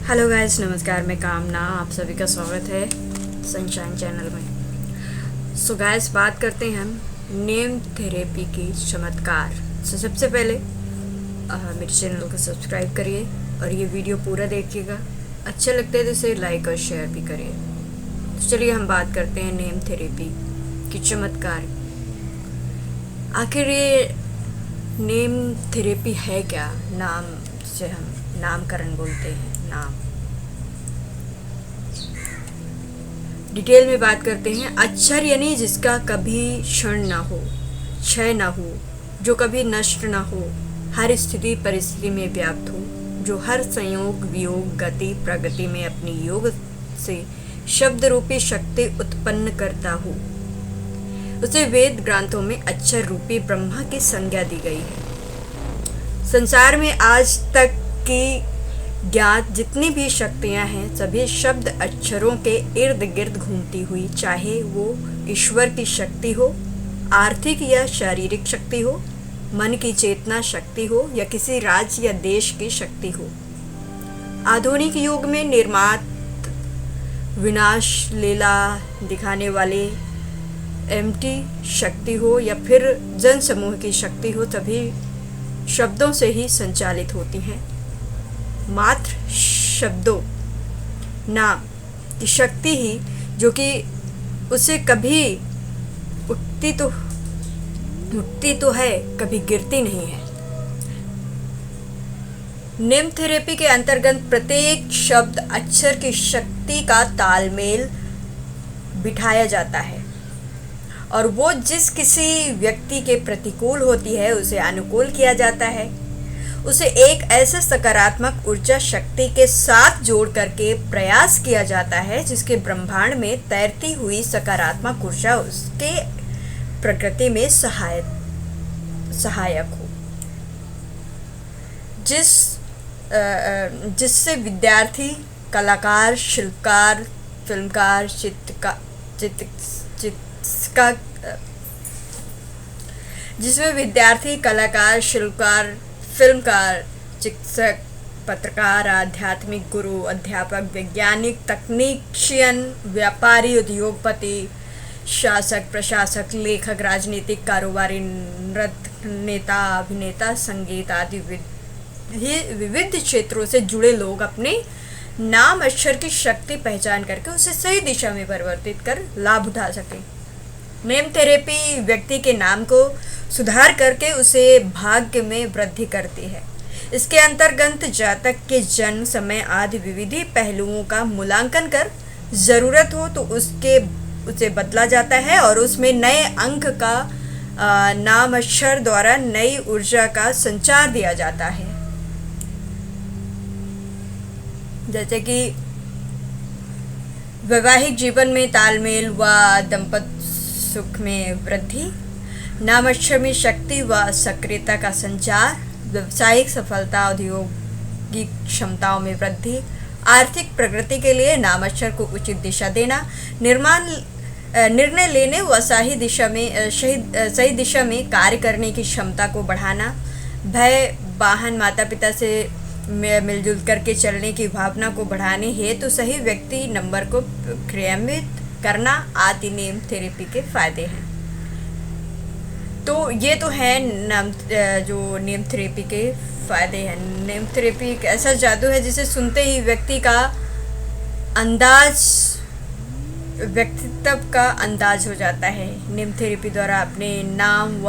Hello guys, नमस्कार। मैं कामना, आप सभी का स्वागत है सनशाइन चैनल में। सो गाइस, बात करते हैं हम नेम थेरेपी की चमत्कार। सबसे पहले मेरे चैनल को सब्सक्राइब करिए और ये वीडियो पूरा देखिएगा। अच्छा लगता है तो इसे लाइक और शेयर भी करिए। तो चलिए हम बात करते हैं नेम थेरेपी की चमत्कार। आखिर ये नेम थेरेपी है क्या? नाम से हम नामकरण बोलते हैं। नाम डिटेल में बात करते हैं। अक्षर यानी जिसका कभी क्षण ना हो, क्षय ना हो, जो कभी नष्ट ना हो, हर स्थिति परिस्थिति में व्याप्त हो, जो हर संयोग वियोग गति प्रगति में अपनी योग से शब्द रूपी शक्ति उत्पन्न करता हो, उसे वेद ग्रंथों में अक्षर रूपी ब्रह्मा की संज्ञा दी गई है। संसार में आज तक की ज्ञात जितनी भी शक्तियां हैं, सभी शब्द अक्षरों के इर्द गिर्द घूमती हुई, चाहे वो ईश्वर की शक्ति हो, आर्थिक या शारीरिक शक्ति हो, मन की चेतना शक्ति हो, या किसी राज्य या देश की शक्ति हो। आधुनिक युग में निर्मात विनाश लीला दिखाने वाले एमटी शक्ति हो या फिर जन समूह की शक्ति हो, सभी शब्दों से ही संचालित होती हैं। मात्र शब्दों, नाम की शक्ति ही, जो कि उसे कभी उठती तो है, कभी गिरती नहीं है। नेम थेरेपी के अंतर्गत प्रत्येक शब्द अक्षर की शक्ति का तालमेल बिठाया जाता है और वो जिस किसी व्यक्ति के प्रतिकूल होती है उसे अनुकूल किया जाता है। उसे एक ऐसे सकारात्मक ऊर्जा शक्ति के साथ जोड़ करके प्रयास किया जाता है जिसके ब्रह्मांड में तैरती हुई सकारात्मक ऊर्जा उसके प्रकृति में सहायक हो, जिससे विद्यार्थी, कलाकार, शिल्पकार, फिल्मकार, जिसमें विद्यार्थी, कलाकार, शिल्पकार, फिल्मकार, चिकित्सक, पत्रकार, आध्यात्मिक गुरु, अध्यापक, वैज्ञानिक, तकनीशियन, व्यापारी, उद्योगपति, शासक, प्रशासक, लेखक, राजनीतिक, कारोबारी, नृत्य नेता, अभिनेता, संगीत आदि विविध क्षेत्रों से जुड़े लोग अपने नाम अक्षर की शक्ति पहचान करके उसे सही दिशा में परिवर्तित कर लाभ उठा सकें। नेम थेरेपी व्यक्ति के नाम को सुधार करके उसे भाग्य में वृद्धि करती है। इसके अंतर्गत जातक के जन्म समय आदि विविध पहलुओं का मूल्यांकन कर ज़रूरत हो तो उसे बदला जाता है और उसमें नए अंक का नाम अक्षर द्वारा नई ऊर्जा का संचार दिया जाता है। जैसे कि वैवाहिक जीवन में तालमेल व दंपत्य सुख में वृद्धि, नाम अक्षर में शक्ति व सक्रियता का संचार, व्यवसायिक सफलता, औद्योगिक क्षमताओं में वृद्धि, आर्थिक प्रगति के लिए नाम अक्षर को उचित दिशा देना, निर्णय लेने व सही दिशा में कार्य करने की क्षमता को बढ़ाना, भय वाहन माता पिता से मिलजुल करके चलने की भावना को बढ़ाने हेतु सही व्यक्ति नंबर को क्रियान्वित करना आदि नेम थेरेपी के फायदे हैं। तो ये तो है जो नेम थेरेपी के फायदे हैं। नेम थेरेपी एक ऐसा जादू है जिसे सुनते ही व्यक्ति का अंदाज, व्यक्तित्व का अंदाज हो जाता है। नेम थेरेपी द्वारा अपने नाम व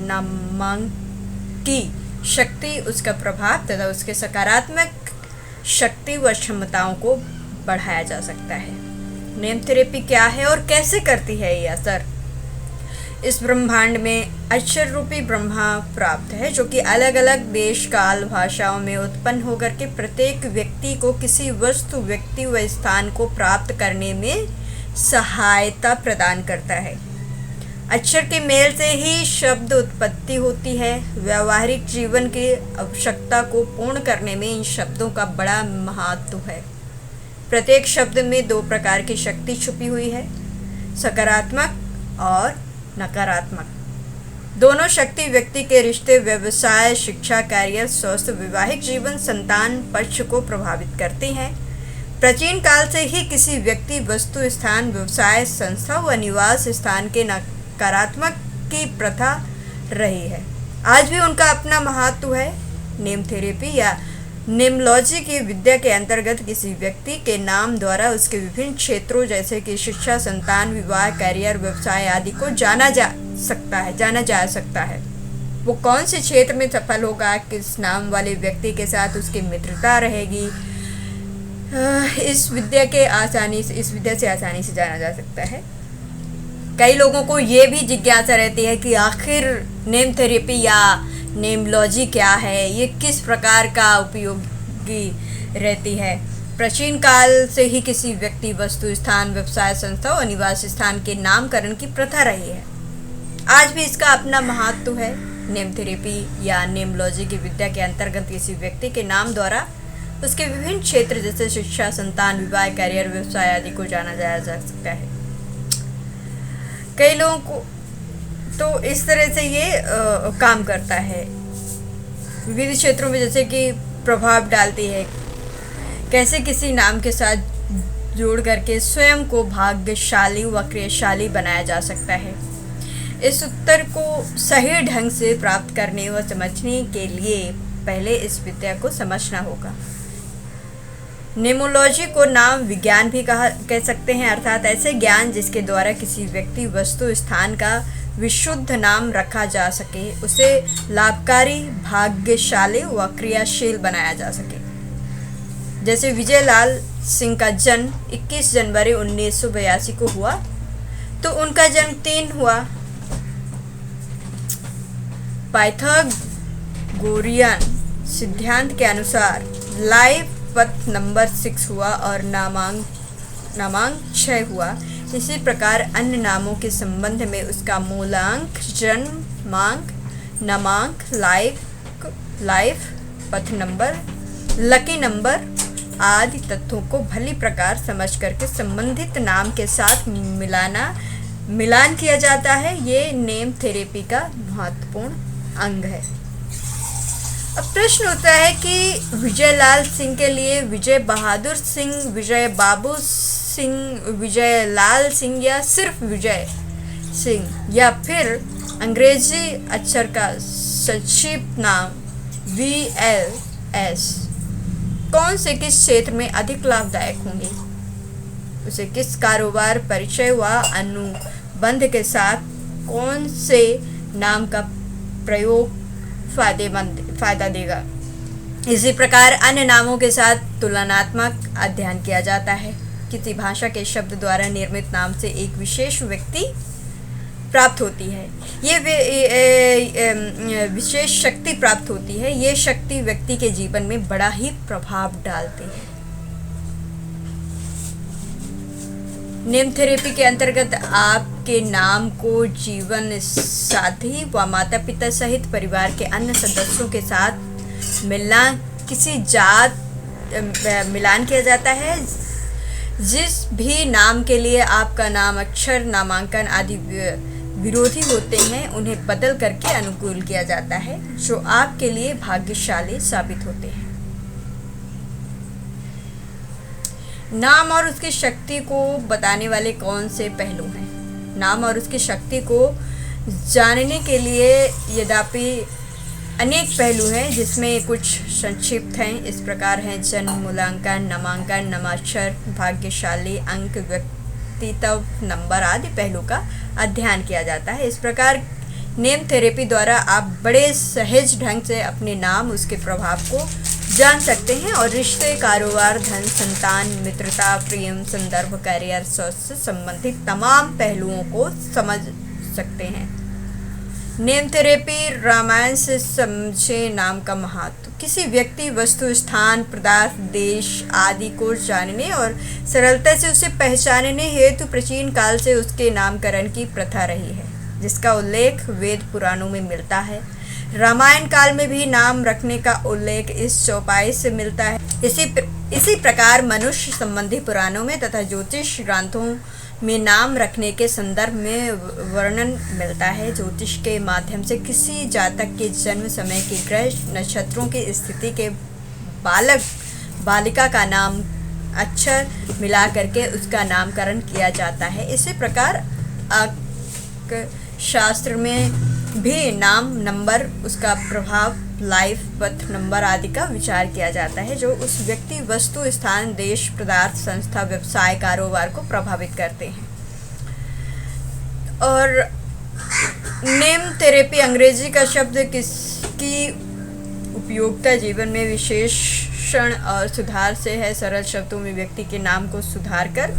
नामांक की शक्ति, उसका प्रभाव तथा उसके सकारात्मक शक्ति व क्षमताओं को बढ़ाया जा सकता है। नेम थेरेपी क्या है और कैसे करती है ये असर? इस ब्रह्मांड में अक्षर रूपी ब्रह्मा प्राप्त है, जो कि अलग अलग देश काल भाषाओं में उत्पन्न होकर के प्रत्येक व्यक्ति को किसी वस्तु, व्यक्ति व स्थान को प्राप्त करने में सहायता प्रदान करता है। अक्षर के मेल से ही शब्द उत्पत्ति होती है। व्यावहारिक जीवन की आवश्यकता को पूर्ण करने में इन शब्दों का बड़ा महत्व है। प्रत्येक शब्द में दो प्रकार की शक्ति छुपी हुई है, सकारात्मक और नकारात्मक। दोनों शक्ति व्यक्ति के रिश्ते, व्यवसाय, शिक्षा, कैरियर, स्वास्थ्य, वैवाहिक जीवन, संतान पक्ष को प्रभावित करती हैं। प्राचीन काल से ही किसी व्यक्ति, वस्तु, स्थान, व्यवसाय, संस्था व निवास स्थान के नकारात्मक की प्रथा रही है। आज भी उनका अपना महत्व है। नेम थेरेपी या नेमोलॉजी की विद्या के अंतर्गत किसी व्यक्ति के नाम द्वारा उसके विभिन्न क्षेत्रों जैसे कि शिक्षा, संतान, विवाह, कैरियर, व्यवसाय आदि को जाना जा सकता है। वो कौन से क्षेत्र में सफल होगा, किस नाम वाले व्यक्ति के साथ उसकी मित्रता रहेगी, इस विद्या से आसानी से जाना जा सकता है। कई लोगों को ये भी जिज्ञासा रहती है कि आखिर नेम थेरेपी या नेमोलॉजी क्या है, ये किस प्रकार का उपयोगी रहती है। प्राचीन काल से ही किसी व्यक्ति, वस्तु, स्थान, व्यवसाय, संस्था और निवास स्थान के नामकरण की प्रथा रही है। आज भी इसका अपना महत्व है। नेम थेरेपी या नेमोलॉजी की विद्या के अंतर्गत किसी व्यक्ति के नाम द्वारा उसके विभिन्न क्षेत्र जैसे शिक्षा, संतान, विवाह, कैरियर, व्यवसाय आदि को जाना जा सकता है। कई लोगों को तो इस तरह से ये काम करता है। विविध क्षेत्रों में जैसे कि प्रभाव डालती है, कैसे किसी नाम के साथ जोड़ करके स्वयं को भाग्यशाली व क्रियाशाली बनाया जा सकता है। इस उत्तर को सही ढंग से प्राप्त करने व समझने के लिए पहले इस विद्या को समझना होगा। नेमोलॉजी को नाम विज्ञान भी कह सकते हैं, अर्थात ऐसे ज्ञान जिसके द्वारा किसी व्यक्ति, वस्तु, स्थान का विशुद्ध नाम रखा जा सके, उसे लाभकारी, भाग्यशाली व क्रियाशील बनाया जा सके। जैसे विजय लाल सिंह का जन्म 21 जनवरी 1982 को हुआ, तो उनका जन्म 3 हुआ। पाइथागोरियन सिद्धांत के अनुसार लाइफ पथ नंबर 6 हुआ और नामांक 6 हुआ। इसी प्रकार अन्य नामों के संबंध में उसका मूलांक, जन्मांक, नामांक, लाइफ पथ नंबर, लकी नंबर आदि तथ्यों को भली प्रकार समझ करके संबंधित नाम के साथ मिलान किया जाता है। ये नेम थेरेपी का महत्वपूर्ण अंग है। अब प्रश्न होता है कि विजय लाल सिंह के लिए विजय बहादुर सिंह, विजय बाबू सिंह, विजय लाल सिंह या सिर्फ विजय सिंह या फिर अंग्रेजी अक्षर का संक्षिप्त नाम VLS कौन से किस क्षेत्र में अधिक लाभदायक होंगे, उसे किस कारोबार, परिचय व अनुबंध के साथ कौन से नाम का प्रयोग फायदा देगा। इसी प्रकार अन्य नामों के साथ तुलनात्मक अध्ययन किया जाता है। किसी भाषा के शब्द द्वारा निर्मित नाम से एक विशेष व्यक्ति प्राप्त होती है, ये विशेष शक्ति प्राप्त होती है। ये शक्ति व्यक्ति के जीवन में बड़ा ही प्रभाव डालती है। नेम थेरेपी के अंतर्गत आपके नाम को जीवन साथी व माता पिता सहित परिवार के अन्य सदस्यों के साथ मिलान किया जाता है। जिस भी नाम के लिए आपका नाम, अक्षर, नामांकन आदि विरोधी होते हैं, उन्हें बदल करके अनुकूल किया जाता है, जो आपके लिए भाग्यशाली साबित होते हैं। नाम और उसकी शक्ति को बताने वाले कौन से पहलू हैं? नाम और उसकी शक्ति को जानने के लिए यद्यपि अनेक पहलू हैं, जिसमें कुछ संक्षिप्त हैं। इस प्रकार हैं जन्म, मूलांकन, नामांकन, नामाक्षर, भाग्यशाली, अंक, व्यक्तित्व, नंबर आदि पहलू का अध्ययन किया जाता है। इस प्रकार नेम थेरेपी द्वारा आप बड़े सहज ढंग से अपने नाम, उसके प्रभाव को जान सकते हैं और रिश्ते, कारोबार, धन, संतान, मित्रता, प्रेम, संदर्भ, कैरियर, स्वास्थ्य से संबंधित तमाम पहलुओं को समझ सकते हैं। नेम थेरेपी रामायण से समझे नाम का महत्व। किसी व्यक्ति, वस्तु, स्थान, पदार्थ, देश आदि को जानने और सरलता से उसे पहचानने हेतु प्राचीन काल से उसके नामकरण की प्रथा रही है, जिसका उल्लेख वेद पुराणों में मिलता है। रामायण काल में भी नाम रखने का उल्लेख इस चौपाई से मिलता है। इसी इसी प्रकार मनुष्य संबंधी पुराणों में तथा ज्योतिष ग्रंथों में नाम रखने के संदर्भ में वर्णन मिलता है। ज्योतिष के माध्यम से किसी जातक के जन्म समय के ग्रह नक्षत्रों की स्थिति के बालक बालिका का नाम अक्षर मिला करके उसका नामकरण किया जाता है। इसी प्रकार शास्त्र में भी नाम, नंबर, उसका प्रभाव, लाइफ पथ नंबर आदि का विचार किया जाता है जो उस व्यक्ति, वस्तु, स्थान, देश, पदार्थ, संस्था, व्यवसाय, कारोबार को प्रभावित करते हैं। और नेम थेरेपी अंग्रेजी का शब्द किसकी उपयोगिता जीवन में विशेषण और सुधार से है। सरल शब्दों में व्यक्ति के नाम को सुधार कर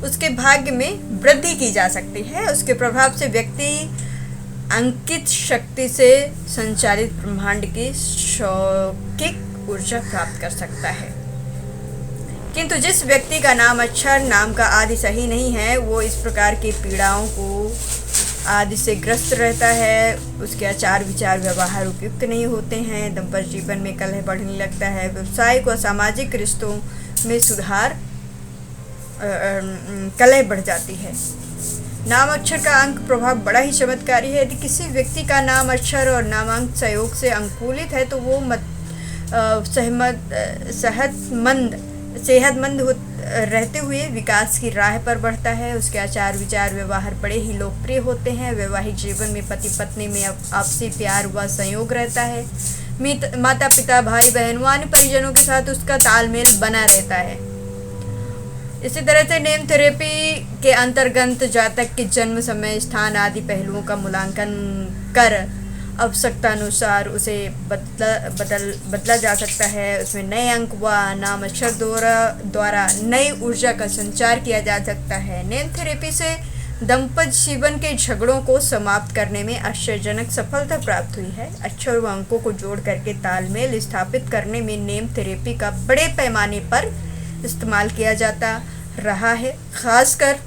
उसके भाग्य में वृद्धि की जा सकती है। उसके प्रभाव से व्यक्ति अंकित शक्ति से संचालित ब्रह्मांड की शौकिक ऊर्जा प्राप्त कर सकता है। किंतु जिस व्यक्ति का नाम अक्षर, नाम का आदि सही नहीं है, वो इस प्रकार की पीड़ाओं को आदि से ग्रस्त रहता है। उसके आचार, विचार, व्यवहार उपयुक्त नहीं होते हैं। दाम्पत्य जीवन में कलह बढ़ने लगता है। व्यवसायिक व सामाजिक रिश्तों में सुधार, कलह बढ़ जाती है। नाम अक्षर का अंक प्रभाव बड़ा ही चमत्कारी है। यदि किसी व्यक्ति का नाम अक्षर और नामांक सहयोग से अंकुलित है तो वो सेहतमंद रहते हुए विकास की राह पर बढ़ता है। उसके आचार, विचार, व्यवहार बड़े ही लोकप्रिय होते हैं। वैवाहिक जीवन में पति पत्नी में आपसी प्यार व संयोग रहता है। माता पिता, भाई बहन व अन्य परिजनों के साथ उसका तालमेल बना रहता है। इसी तरह से नेम थेरेपी के अंतर्गत जातक के जन्म समय, स्थान आदि पहलुओं का मूल्यांकन कर आवश्यकता अनुसार उसे बदला जा सकता है। उसमें नए अंक व नाम अक्षर द्वारा नई ऊर्जा का संचार किया जा सकता है। नेम थेरेपी से दाम्पत्य जीवन के झगड़ों को समाप्त करने में आश्चर्यजनक सफलता प्राप्त हुई है। अक्षर व अंकों को जोड़ करके तालमेल स्थापित करने में नेम थेरेपी का बड़े पैमाने पर इस्तेमाल किया जाता रहा है। खासकर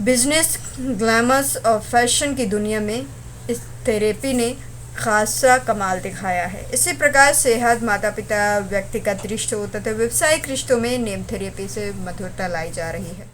बिजनेस, ग्लैमर्स और फैशन की दुनिया में इस थेरेपी ने खासा कमाल दिखाया है। इसी प्रकार सेहत, माता पिता, व्यक्तिगत रिश्तों तथा व्यावसायिक रिश्तों में नेम थेरेपी से मधुरता लाई जा रही है।